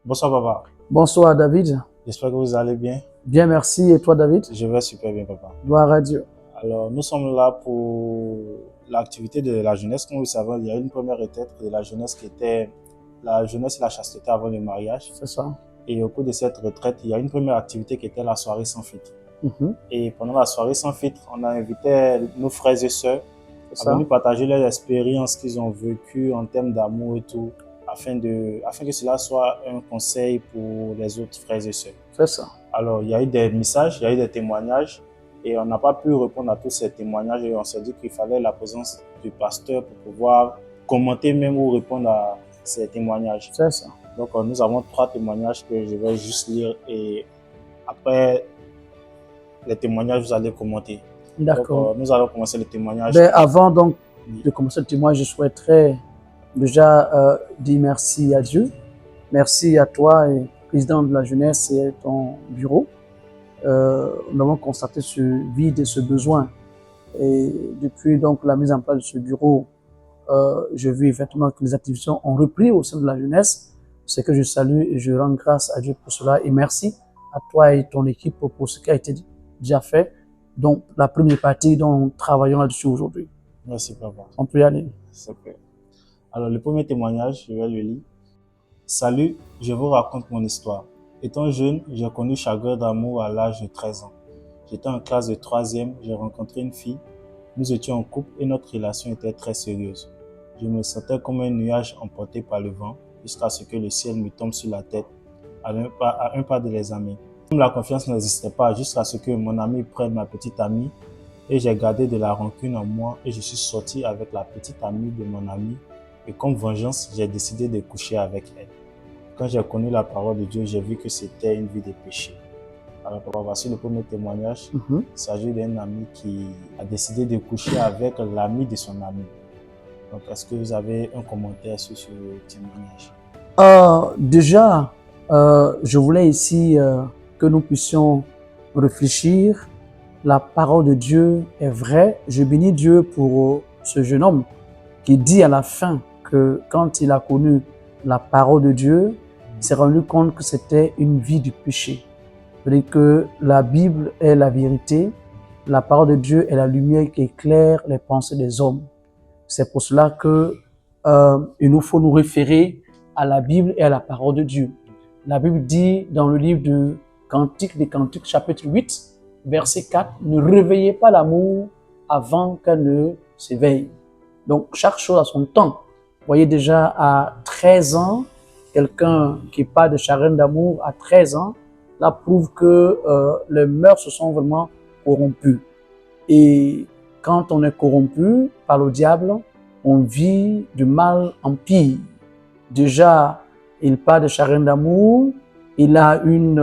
Bonsoir papa, Bonsoir David. j'espère que vous allez bien. Bien, merci. Et toi David? Je vais super bien papa. Gloire à Dieu. Alors nous sommes là pour l'activité de la jeunesse. Comme vous le savez, il y a une première retraite de la jeunesse qui était la jeunesse et la chasteté avant le mariage. C'est ça. Et au cours de cette retraite, il y a une première activité qui était la soirée sans filtre. Mhm. Et pendant la soirée sans filtre, on a invité nos frères et sœurs C'est à venir ça. partager leurs expériences qu'ils ont vécues en termes d'amour et tout, afin que cela soit un conseil pour les autres frères et sœurs. C'est ça. Alors, il y a eu des messages, il y a eu des témoignages et on n'a pas pu répondre à tous ces témoignages et on s'est dit qu'il fallait la présence du pasteur pour pouvoir commenter même ou répondre à ces témoignages. C'est ça. Donc, nous avons 3 témoignages que je vais juste lire et après les témoignages, vous allez commenter. D'accord. Donc, nous allons commencer les témoignages. Ben, avant donc de commencer le témoignage, je souhaiterais déjà dire merci à Dieu. Merci à toi, et président de la jeunesse et ton bureau. Nous avons constaté ce vide et ce besoin. Et depuis donc la mise en place de ce bureau, je vis effectivement que les activités ont repris au sein de la jeunesse. C'est que je salue et je rends grâce à Dieu pour cela. Et merci à toi et ton équipe pour ce qui a été déjà fait. Donc, la première partie dont nous travaillons là-dessus aujourd'hui. Merci, papa. On peut y aller. Super. Alors, le premier témoignage, je vais le lire. Salut, je vous raconte mon histoire. Étant jeune, j'ai connu chagrin d'amour à l'âge de 13 ans. J'étais en classe de 3e, j'ai rencontré une fille. Nous étions en couple et notre relation était très sérieuse. Je me sentais comme un nuage emporté par le vent jusqu'à ce que le ciel me tombe sur la tête à un pas de les amis. Comme la confiance n'existait pas jusqu'à ce que mon ami prenne ma petite amie et j'ai gardé de la rancune en moi et je suis sorti avec la petite amie de mon ami et comme vengeance, j'ai décidé de coucher avec elle. Quand j'ai connu la parole de Dieu, j'ai vu que c'était une vie de péché. Alors, papa, voici le premier témoignage. Il s'agit d'un ami qui a décidé de coucher avec l'ami de son ami. Donc, est-ce que vous avez un commentaire sur ce témoignage? Déjà, je voulais ici que nous puissions réfléchir. La parole de Dieu est vraie. Je bénis Dieu pour ce jeune homme qui dit à la fin que quand il a connu la parole de Dieu, il s'est rendu compte que c'était une vie du péché. C'est-à-dire que la Bible est la vérité, la parole de Dieu est la lumière qui éclaire les pensées des hommes. C'est pour cela que il nous faut nous référer à la Bible et à la parole de Dieu. La Bible dit dans le livre de Cantiques des Cantiques, chapitre 8, verset 4, « Ne réveillez pas l'amour avant qu'elle ne s'éveille. » Donc, chaque chose a son temps. Vous voyez déjà à 13 ans, quelqu'un qui parle de chagrin d'amour à 13 ans, là prouve que les mœurs se sont vraiment corrompues. Et quand on est corrompu par le diable, on vit du mal en pire. Déjà, il parle de chagrin d'amour, il a une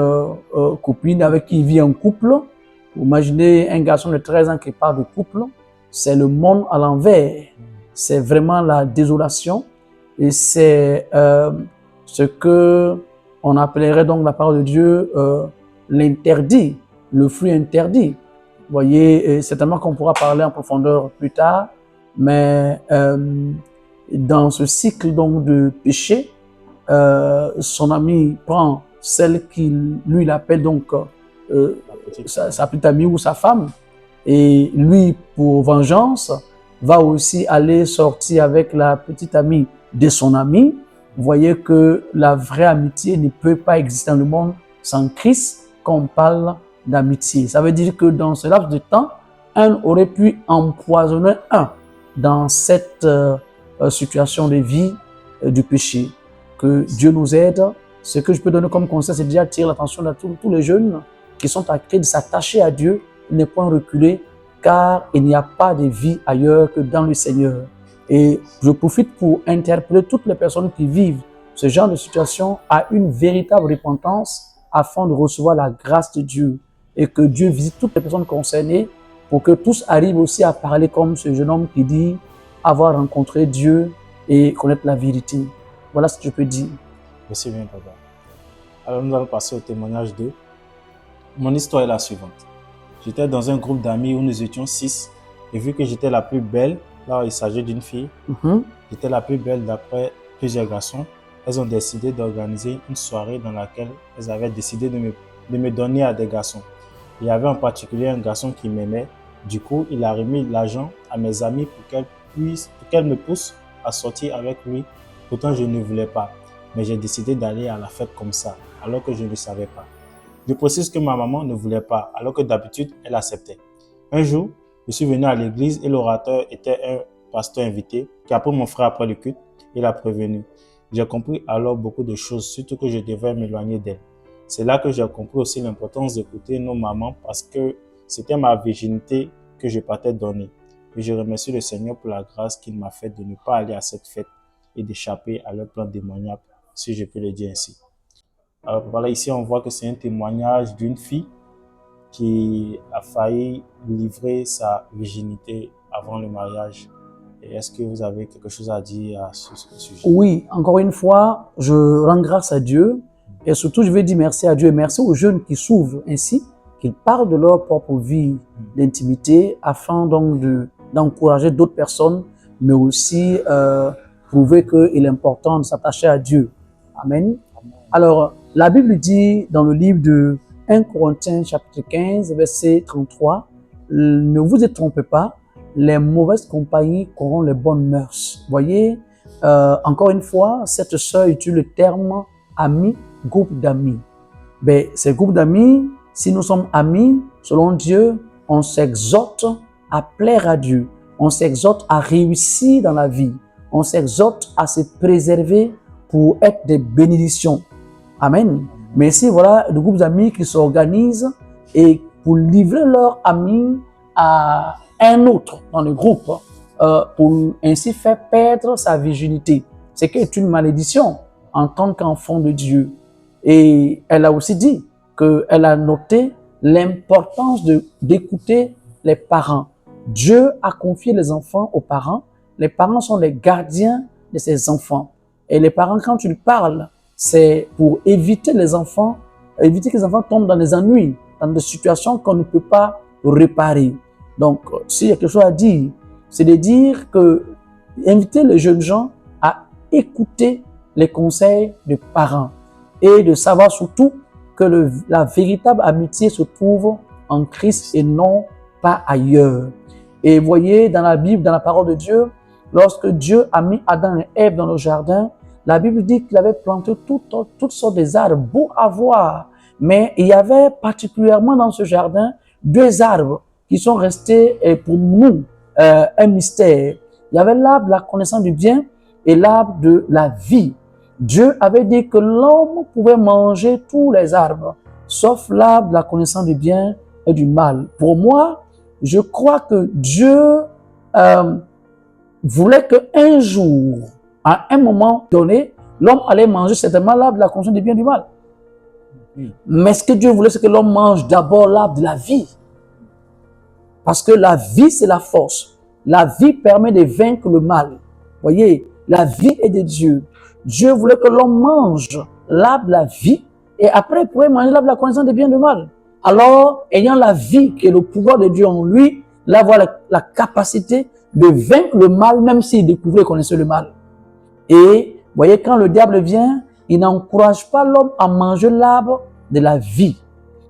copine avec qui il vit en couple. Vous imaginez un garçon de 13 ans qui parle de couple, c'est le monde à l'envers. C'est vraiment la désolation et c'est ce que on appellerait donc la parole de Dieu l'interdit, le fruit interdit. Vous voyez, certainement qu'on pourra parler en profondeur plus tard, mais dans ce cycle donc de péché, son ami prend celle qu'il lui appelle donc sa petite amie ou sa femme, et lui pour vengeance va aussi aller sortir avec la petite amie de son ami. Vous voyez que la vraie amitié ne peut pas exister dans le monde sans Christ quand on parle d'amitié. Ça veut dire que dans ce laps de temps, un aurait pu empoisonner un dans cette situation de vie du péché. Que Dieu nous aide. Ce que je peux donner comme conseil, c'est déjà attirer l'attention de tous les jeunes qui sont à cœur de s'attacher à Dieu, ne point reculer, car il n'y a pas de vie ailleurs que dans le Seigneur. Et je profite pour interpeller toutes les personnes qui vivent ce genre de situation à une véritable repentance afin de recevoir la grâce de Dieu et que Dieu visite toutes les personnes concernées pour que tous arrivent aussi à parler comme ce jeune homme qui dit avoir rencontré Dieu et connaître la vérité. Voilà ce que je peux dire. Merci bien, papa. Alors, nous allons passer au témoignage 2. Mon histoire est la suivante. J'étais dans un groupe d'amis où nous étions 6 et vu que j'étais la plus belle, là il s'agit d'une fille, j'étais la plus belle d'après plusieurs garçons. elles ont décidé d'organiser une soirée dans laquelle elles avaient décidé de me donner à des garçons. Il y avait en particulier un garçon qui m'aimait. Du coup, il a remis l'argent à mes amis pour qu'elles me poussent à sortir avec lui. Pourtant, je ne voulais pas. Mais j'ai décidé d'aller à la fête comme ça, alors que je ne savais pas. Je précise que ma maman ne voulait pas, alors que d'habitude, elle acceptait. Un jour, je suis venu à l'église et l'orateur était un pasteur invité qui a pris mon frère après le culte et l'a prévenu. J'ai compris alors beaucoup de choses, surtout que je devais m'éloigner d'elle. C'est là que j'ai compris aussi l'importance d'écouter nos mamans parce que c'était ma virginité que je partais donner. Et je remercie le Seigneur pour la grâce qu'il m'a faite de ne pas aller à cette fête et d'échapper à leur plan démoniaque, si je peux le dire ainsi. Alors voilà, ici on voit que c'est un témoignage d'une fille qui a failli livrer sa virginité avant le mariage. Et est-ce que vous avez quelque chose à dire à ce sujet? Oui, encore une fois, je rends grâce à Dieu et surtout je veux dire merci à Dieu et merci aux jeunes qui s'ouvrent ainsi, qu'ils parlent de leur propre vie d'intimité afin donc d'encourager d'autres personnes, mais aussi prouver qu'il est important de s'attacher à Dieu. Amen. Alors, la Bible dit dans le livre de 1 Corinthiens chapitre 15, verset 33, « Ne vous y trompez pas, les mauvaises compagnies corrompent les bonnes mœurs. » Voyez, encore une fois, cette sœur utilise le terme ami, groupe d'amis. Ben, ces groupes d'amis, si nous sommes amis, selon Dieu, on s'exhorte à plaire à Dieu. On s'exhorte à réussir dans la vie. On s'exhorte à se préserver pour être des bénédictions. Amen. Mais si voilà des groupes d'amis qui s'organisent et pour livrer leur ami à un autre dans le groupe, pour ainsi faire perdre sa virginité, c'est qu'est une malédiction en tant qu'enfant de Dieu. Et elle a aussi dit qu'elle a noté l'importance d'écouter les parents. Dieu a confié les enfants aux parents. Les parents sont les gardiens de ces enfants. Et les parents, quand ils parlent, c'est pour éviter que les enfants tombent dans des ennuis, dans des situations qu'on ne peut pas réparer. Donc, s'il y a quelque chose à dire, c'est de dire que inviter les jeunes gens à écouter les conseils des parents et de savoir surtout que la véritable amitié se trouve en Christ et non pas ailleurs. Et voyez, dans la Bible, dans la parole de Dieu, lorsque Dieu a mis Adam et Ève dans le jardin, la Bible dit qu'il avait planté toutes sortes d'arbres beaux à voir. Mais il y avait particulièrement dans ce jardin 2 arbres qui sont restés pour nous un mystère. Il y avait l'arbre de la connaissance du bien et l'arbre de la vie. Dieu avait dit que l'homme pouvait manger tous les arbres, sauf l'arbre de la connaissance du bien et du mal. Pour moi, je crois que Dieu voulait qu'un jour, à un moment donné, l'homme allait manger certainement l'arbre de la connaissance du bien et du mal. Mais ce que Dieu voulait, c'est que l'homme mange d'abord l'arbre de la vie. Parce que la vie, c'est la force. La vie permet de vaincre le mal. Voyez, la vie est de Dieu. Dieu voulait que l'homme mange l'arbre de la vie et après il pourrait manger l'arbre de la connaissance du bien et du mal. Alors, ayant la vie qui est le pouvoir de Dieu en lui, il va avoir la capacité de vaincre le mal, même s'il découvrait et connaissait le mal. Et, voyez, quand le diable vient, il n'encourage pas l'homme à manger l'arbre de la vie.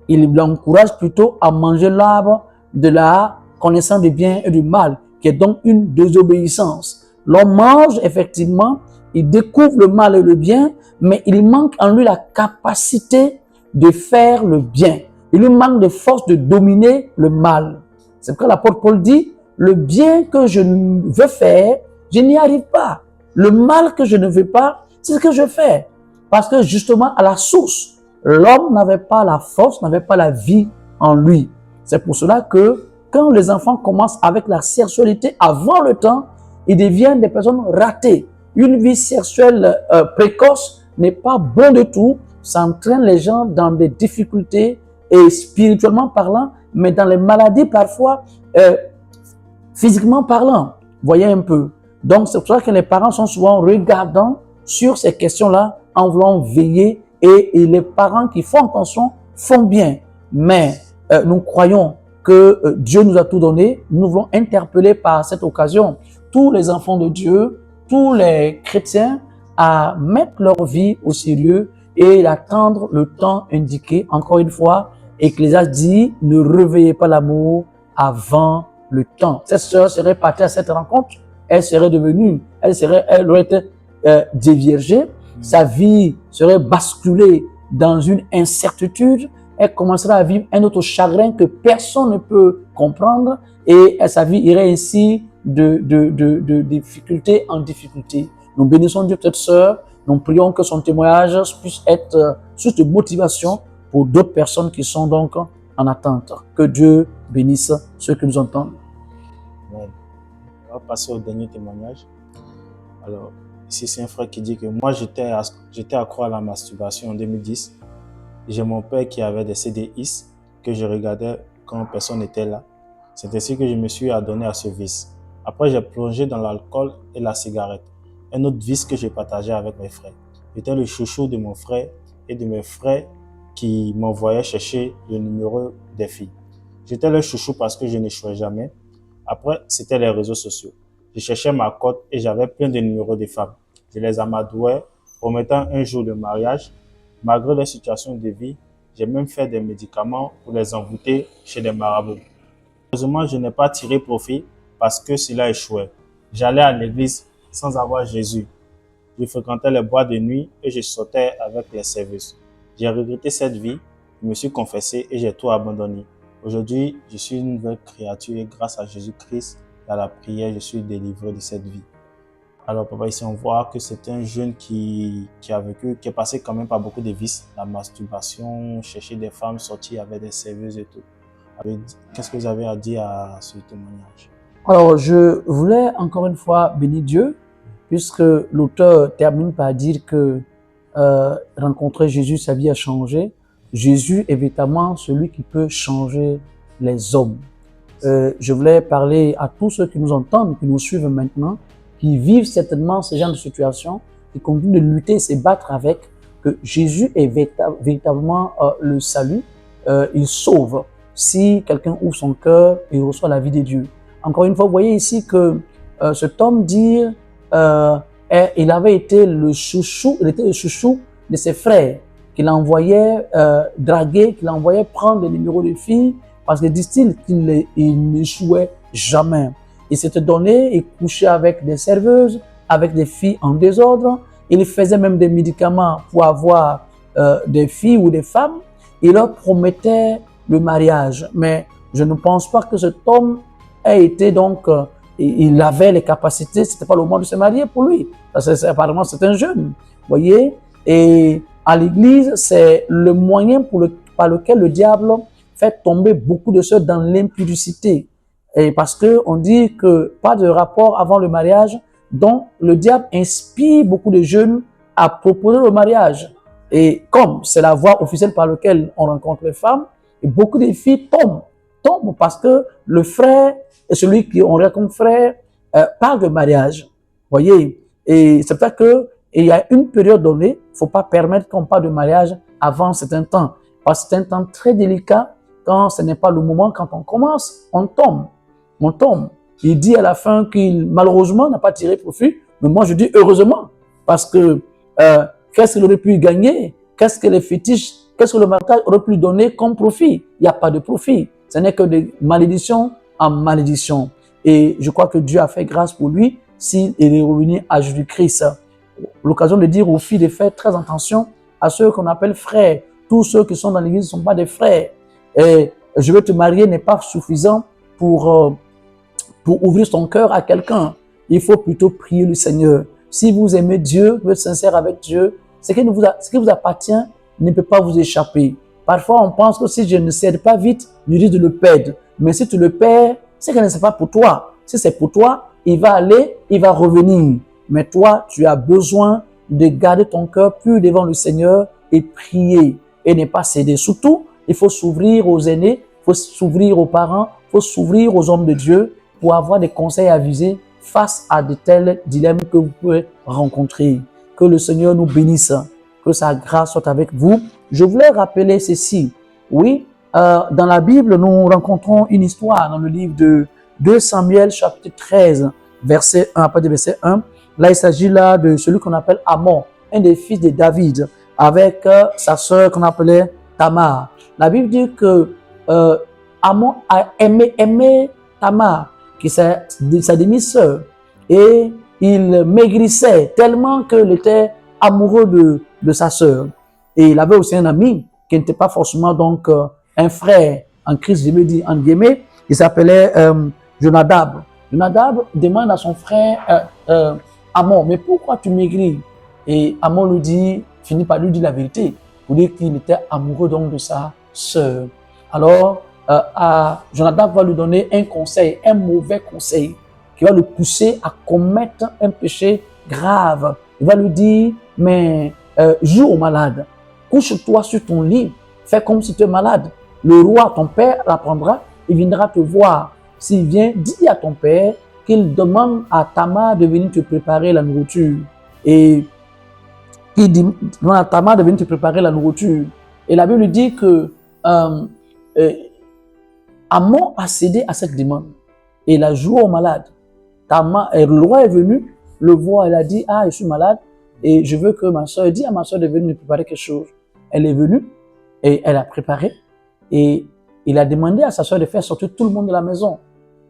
Il l'encourage plutôt à manger l'arbre de la connaissance du bien et du mal, qui est donc une désobéissance. L'homme mange, effectivement, il découvre le mal et le bien, mais il manque en lui la capacité de faire le bien. Il lui manque de force de dominer le mal. C'est pourquoi l'apôtre Paul dit, le bien que je veux faire, je n'y arrive pas. Le mal que je ne veux pas, c'est ce que je fais. Parce que justement, à la source, l'homme n'avait pas la force, n'avait pas la vie en lui. C'est pour cela que quand les enfants commencent avec la sexualité avant le temps, ils deviennent des personnes ratées. Une vie sexuelle précoce n'est pas bon du tout. Ça entraîne les gens dans des difficultés et spirituellement parlant, mais dans les maladies parfois physiquement parlant. Voyez un peu. Donc c'est pour ça que les parents sont souvent regardants sur ces questions-là en voulant veiller et les parents qui font attention font bien. Mais nous croyons que Dieu nous a tout donné. Nous voulons interpeller par cette occasion tous les enfants de Dieu, tous les chrétiens, à mettre leur vie au sérieux et d'attendre le temps indiqué. Encore une fois, Ecclésiaste dit, ne réveillez pas l'amour avant le temps. Cette sœur serait partie à cette rencontre, elle aurait été déviergée, sa vie serait basculée dans une incertitude, elle commencerait à vivre un autre chagrin que personne ne peut comprendre et sa vie irait ainsi de difficulté en difficulté. Nous bénissons Dieu pour cette sœur, nous prions que son témoignage puisse être source de motivation pour d'autres personnes qui sont donc en attente. Que Dieu bénisse ceux qui nous entendent. Amen. On va passer au dernier témoignage. Alors, ici, c'est un frère qui dit que moi, j'étais accro à la masturbation en 2010. J'ai mon père qui avait des CDI que je regardais quand personne n'était là. C'est ainsi que je me suis adonné à ce vice. Après, j'ai plongé dans l'alcool et la cigarette. Un autre vice que j'ai partagé avec mes frères. J'étais le chouchou de mon frère et de mes frères qui m'envoyaient chercher le numéro des filles. J'étais le chouchou parce que je n'échouais jamais. Après, c'était les réseaux sociaux. Je cherchais ma cote et j'avais plein de numéros de femmes. Je les amadouais, promettant un jour de mariage. Malgré les situations de vie, j'ai même fait des médicaments pour les envoûter chez des marabouts. Heureusement, je n'ai pas tiré profit parce que cela échouait. J'allais à l'église sans avoir Jésus. Je fréquentais les boîtes de nuit et je sortais avec les serveuses. J'ai regretté cette vie, je me suis confessé et j'ai tout abandonné. Aujourd'hui, je suis une nouvelle créature et grâce à Jésus-Christ et à la prière, je suis délivré de cette vie. Alors, papa, ici, on voit que c'est un jeune qui est passé quand même par beaucoup de vices. La masturbation, chercher des femmes, sortir avec des serveuses et tout. Qu'est-ce que vous avez à dire à ce témoignage? Alors, je voulais encore une fois bénir Dieu, puisque l'auteur termine par dire que rencontrer Jésus, sa vie a changé. Jésus est véritablement celui qui peut changer les hommes. Je voulais parler à tous ceux qui nous entendent, qui nous suivent maintenant, qui vivent certainement ce genre de situation, qui continuent de lutter et se battre avec, que Jésus est véritablement le salut. Il sauve. Si quelqu'un ouvre son cœur, il reçoit la vie de Dieu. Encore une fois, vous voyez ici que cet homme dit, il avait été le chouchou de ses frères, qu'il envoyait draguer, qu'il envoyait prendre les numéros de filles, parce que disent-ils qu'il n'échouait jamais. Il s'était donné, il couchait avec des serveuses, avec des filles en désordre. Il faisait même des médicaments pour avoir des filles ou des femmes. Il leur promettait le mariage. Mais je ne pense pas que cet homme ait été donc, il avait les capacités, c'était pas le moment de se marier pour lui. Apparemment, c'est un jeune, vous voyez. Et à l'église, c'est le moyen par lequel le diable fait tomber beaucoup de ceux dans l'impudicité. Et parce que on dit que pas de rapport avant le mariage, donc le diable inspire beaucoup de jeunes à proposer le mariage. Et comme c'est la voie officielle par laquelle on rencontre les femmes, et beaucoup de filles tombent parce que le frère et celui qu'on regarde comme frère parle de mariage. Voyez, et c'est pour ça que il y a une période donnée, il faut pas permettre qu'on parle de mariage avant un certain temps, parce que c'est un temps très délicat. Quand ce n'est pas le moment, quand on commence, on tombe. Il dit à la fin qu'il, malheureusement, n'a pas tiré profit. Mais moi, je dis heureusement. Parce que, qu'est-ce qu'il aurait pu gagner? Qu'est-ce que les fétiches, qu'est-ce que le mariage aurait pu donner comme profit? Il n'y a pas de profit. Ce n'est que de malédiction en malédiction. Et je crois que Dieu a fait grâce pour lui s'il est revenu à Jésus-Christ. L'occasion de dire aux filles de faire très attention à ceux qu'on appelle frères. Tous ceux qui sont dans l'église ne sont pas des frères. Et je veux te marier n'est pas suffisant pour ouvrir son cœur à quelqu'un. Il faut plutôt prier le Seigneur. Si vous aimez Dieu, vous êtes sincère avec Dieu, ce qui vous appartient ne peut pas vous échapper. Parfois, on pense que si je ne cède pas vite, je risque de le perdre. Mais si tu le perds, c'est que ce n'est pas pour toi. Si c'est pour toi, il va aller, il va revenir. Mais toi, tu as besoin de garder ton cœur pur devant le Seigneur et prier et ne pas céder. Surtout, il faut s'ouvrir aux aînés, il faut s'ouvrir aux parents, il faut s'ouvrir aux hommes de Dieu pour avoir des conseils avisés face à de tels dilemmes que vous pouvez rencontrer. Que le Seigneur nous bénisse, que sa grâce soit avec vous. Je voulais rappeler ceci. Oui, dans la Bible, nous rencontrons une histoire dans le livre de 2 Samuel, chapitre 13, verset 1, à partir du verset 1. Là, il s'agit là de celui qu'on appelle Amon, un des fils de David, avec sa sœur qu'on appelait Tamar. La Bible dit que Amon a aimé Tamar, qui est sa demi-sœur, et il maigrissait tellement qu'il était amoureux de sa sœur. Et il avait aussi un ami qui n'était pas forcément donc un frère en Christ, je veux dire, en guillemets, il s'appelait Jonadab. Jonadab demande à son frère Amon, mais pourquoi tu maigris? Et Amon lui dit, finit par lui dire la vérité, pour dire qu'il était amoureux donc de sa sœur. Alors, Jonadab va lui donner un conseil, un mauvais conseil, qui va le pousser à commettre un péché grave. Il va lui dire, mais joue au malade, couche-toi sur ton lit, fais comme si tu es malade. Le roi, ton père, l'apprendra, il viendra te voir. S'il vient, dis à ton père qu'il demande à Tamar de venir te préparer la nourriture. Et il demande à Tamar de venir te préparer la nourriture. Et la Bible dit que Amon a cédé à cette demande. Et il a joué au malade. Le roi est venu, le voir, il a dit, ah, je suis malade et je veux que ma soeur, dis à ma soeur de venir me préparer quelque chose. Elle est venue et elle a préparé et il a demandé à sa soeur de faire sortir tout le monde de la maison.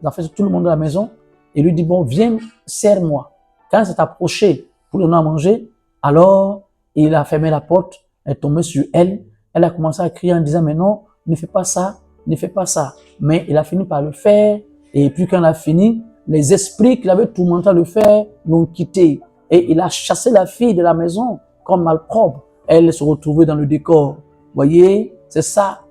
Il a fait sortir tout le monde de la maison et lui dit, bon, viens, serre-moi. Quand il s'est approché pour lui donner à manger, alors il a fermé la porte, elle est tombée sur elle, elle a commencé à crier en disant, mais non, ne fais pas ça, ne fais pas ça. Mais il a fini par le faire et puis quand il a fini, les esprits qu'il avait tourmenté à le faire l'ont quitté. Et il a chassé la fille de la maison comme malpropre. Elle se retrouvait dans le décor. Voyez, c'est ça,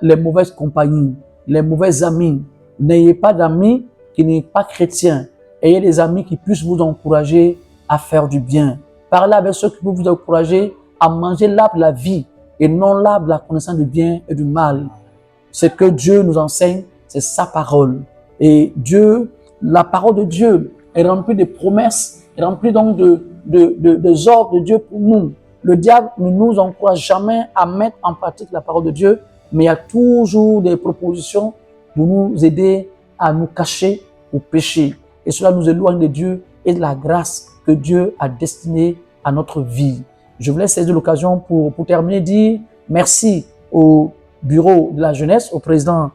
les mauvaises compagnies, les mauvais amis. N'ayez pas d'amis qui n'est pas chrétiens. Ayez des amis qui puissent vous encourager à faire du bien. Parlez avec ceux qui peuvent vous encourager à manger l'arbre de la vie et non l'arbre de la connaissance du bien et du mal. Ce que Dieu nous enseigne, c'est sa parole. Et Dieu, la parole de Dieu est remplie de promesses, est remplie donc des ordres de Dieu pour nous. Le diable ne nous encourage jamais à mettre en pratique la parole de Dieu, mais il y a toujours des propositions pour nous aider à nous cacher au péché. Et cela nous éloigne de Dieu et de la grâce que Dieu a destinée à notre vie. Je voulais saisir l'occasion pour terminer, dire merci au bureau de la jeunesse, au président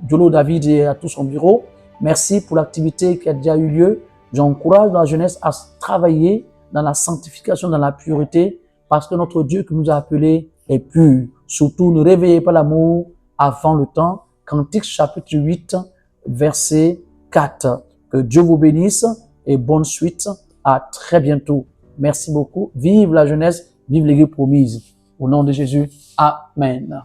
Diolo David et à tout son bureau. Merci pour l'activité qui a déjà eu lieu. J'encourage la jeunesse à travailler dans la sanctification, dans la pureté, parce que notre Dieu qui nous a appelés est pur. Surtout, ne réveillez pas l'amour avant le temps. Cantique chapitre 8, verset 4. Que Dieu vous bénisse et bonne suite. À très bientôt. Merci beaucoup. Vive la jeunesse, vive l'Église promise. Au nom de Jésus. Amen.